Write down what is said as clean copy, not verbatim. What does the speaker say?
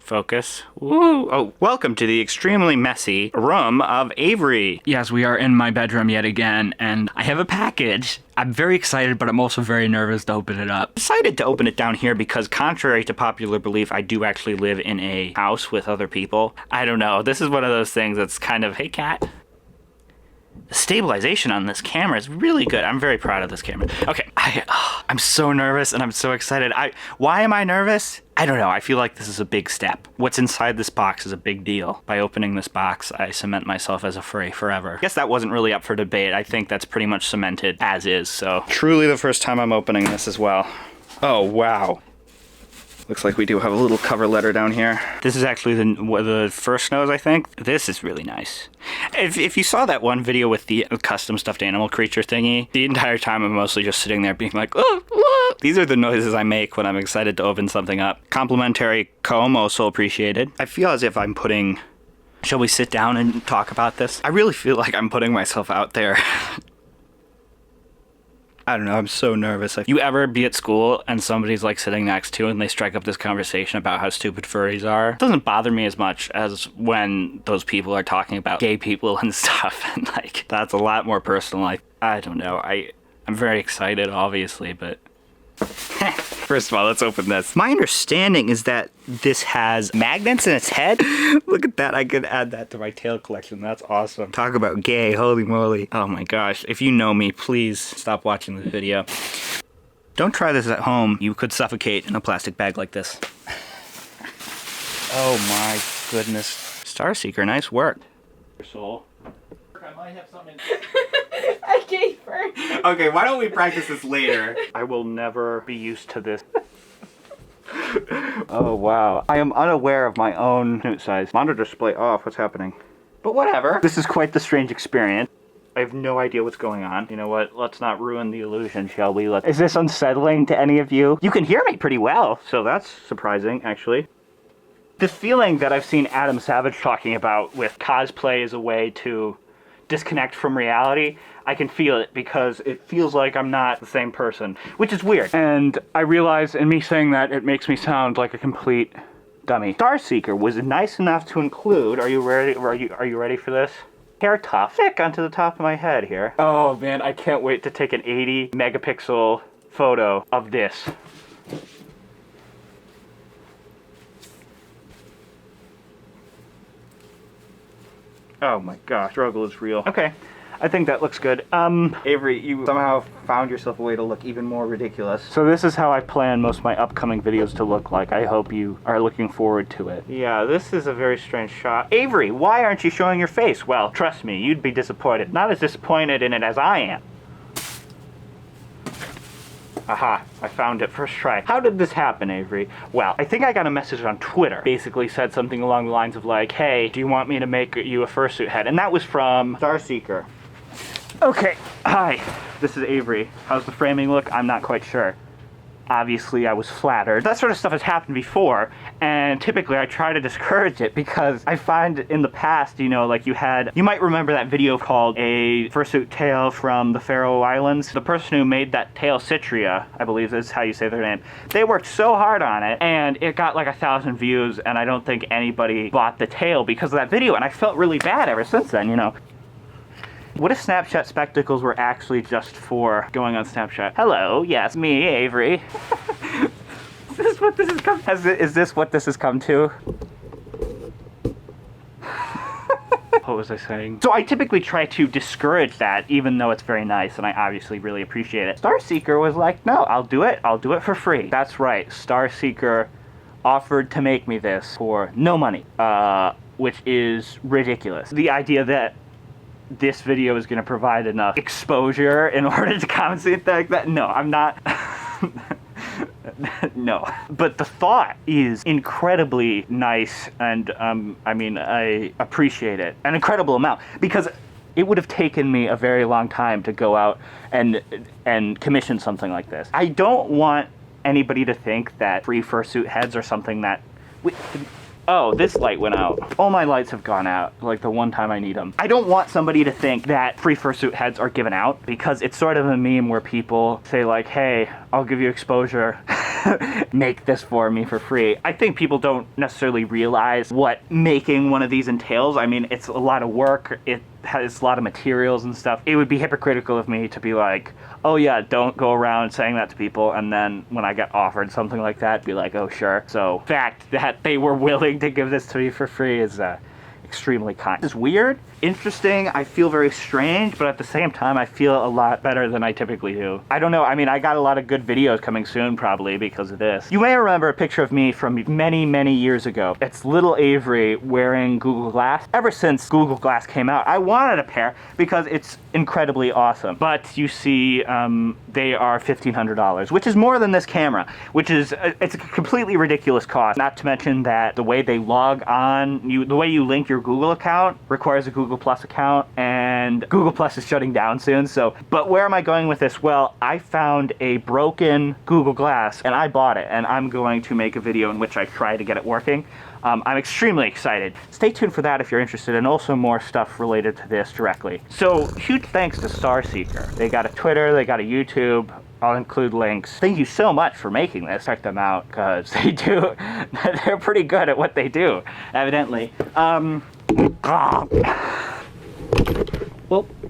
Focus. Woo! Oh, welcome to the extremely messy room of Avery. Yes, we are in my bedroom yet again, and I have a package. I'm very excited, but I'm also very nervous to open it up. I decided to open it down here because, contrary to popular belief, I do actually live in a house with other people. I don't know. This is one of those things that's kind of, hey, cat. The stabilization on this camera is really good. I'm very proud of this camera. Okay, I'm so nervous and I'm so excited. Why am I nervous? I don't know. I feel like this is a big step. What's inside this box is a big deal. By opening this box, I cement myself as a furry forever. I guess that wasn't really up for debate. I think that's pretty much cemented as is, so. Truly the first time I'm opening this as well. Oh, wow. Looks like we do have a little cover letter down here. This is actually the first nose, I think. This is really nice. If you saw that one video with the custom stuffed animal creature thingy, the entire time I'm mostly just sitting there being like, oh, what? These are the noises I make when I'm excited to open something up. Complimentary comb, also appreciated. I feel as if I'm putting... Shall we sit down and talk about this? I really feel like I'm putting myself out there. I don't know, I'm so nervous. You ever be at school and somebody's like sitting next to you and they strike up this conversation about how stupid furries are? It doesn't bother me as much as when those people are talking about gay people and stuff, and like, that's a lot more personal. I don't know, I'm very excited, obviously, but... First of all, let's open this. My understanding is that this has magnets in its head. Look at that, I could add that to my tail collection. That's awesome. Talk about gay, holy moly. Oh my gosh, if you know me, please stop watching this video. Don't try this at home. You could suffocate in a plastic bag like this. Oh my goodness. Starseeker, nice work. Your soul. I might have something. I gave her. Okay, why don't we practice this later? I will never be used to this. Oh, wow. I am unaware of my own snoot size. Monitor display off. What's happening? But whatever. This is quite the strange experience. I have no idea what's going on. You know what? Let's not ruin the illusion, shall we? Is this unsettling to any of you? You can hear me pretty well, so that's surprising, actually. This feeling that I've seen Adam Savage talking about with cosplay as a way to disconnect from reality, I can feel it because it feels like I'm not the same person, which is weird. And I realize in me saying that, it makes me sound like a complete dummy. Starseeker was nice enough to include, are you ready? Are you ready for this? Hair tuft thick onto the top of my head here. Oh man, I can't wait to take an 80 megapixel photo of this. Oh my gosh, struggle is real. Okay, I think that looks good. Avery, you somehow found yourself a way to look even more ridiculous. So this is how I plan most of my upcoming videos to look like. I hope you are looking forward to it. Yeah, this is a very strange shot. Avery, why aren't you showing your face? Well, trust me, you'd be disappointed. Not as disappointed in it as I am. Aha, I found it first try. How did this happen, Avery? Well, I think I got a message on Twitter. Basically said something along the lines of like, hey, do you want me to make you a fursuit head? And that was from Starseeker. Okay, hi, this is Avery. How's the framing look? I'm not quite sure. Obviously, I was flattered. That sort of stuff has happened before, and typically I try to discourage it because I find in the past, you know, like you might remember that video called A Fursuit Tale from the Faroe Islands. The person who made that tale, Citria, I believe is how you say their name, they worked so hard on it, and it got like 1,000 views, and I don't think anybody bought the tale because of that video, and I felt really bad ever since then, you know. What if Snapchat spectacles were actually just for going on Snapchat? Hello, yes, me, Avery. Is this what this has come to? Is this what this has come to? What was I saying? So I typically try to discourage that, even though it's very nice, and I obviously really appreciate it. Starseeker was like, no, I'll do it for free. That's right, Starseeker offered to make me this for no money, which is ridiculous. The idea that this video is going to provide enough exposure in order to compensate like that. No, I'm not. No. But the thought is incredibly nice, and I mean, I appreciate it an incredible amount, because it would have taken me a very long time to go out and commission something like this. I don't want anybody to think that free fursuit heads are something that... Oh, this light went out. All my lights have gone out, like the one time I need them. I don't want somebody to think that free fursuit heads are given out, because it's sort of a meme where people say like, hey, I'll give you exposure. make this for me for free. I think people don't necessarily realize what making one of these entails. I mean, it's a lot of work. It has a lot of materials and stuff. It would be hypocritical of me to be like, oh yeah, don't go around saying that to people, and then when I get offered something like that, be like, oh sure. So the fact that they were willing to give this to me for free is extremely kind. It's weird, interesting, I feel very strange, but at the same time I feel a lot better than I typically do. I don't know, I mean, I got a lot of good videos coming soon probably because of this. You may remember a picture of me from many years ago. It's little Avery wearing Google Glass. Ever since Google Glass came out, I wanted a pair because it's incredibly awesome. But you see, they are $1,500, which is more than this camera, which is, it's a completely ridiculous cost. Not to mention that the way they log on, the way you link your Google account requires a Google Plus account, and Google Plus is shutting down soon. So, but where am I going with this? Well, I found a broken Google Glass and I bought it, and I'm going to make a video in which I try to get it working. I'm extremely excited. Stay tuned for that if you're interested, and also more stuff related to this directly. So huge thanks to Starseeker. They got a Twitter, they got a YouTube. I'll include links. Thank you so much for making this. Check them out, because they're pretty good at what they do, evidently. Well,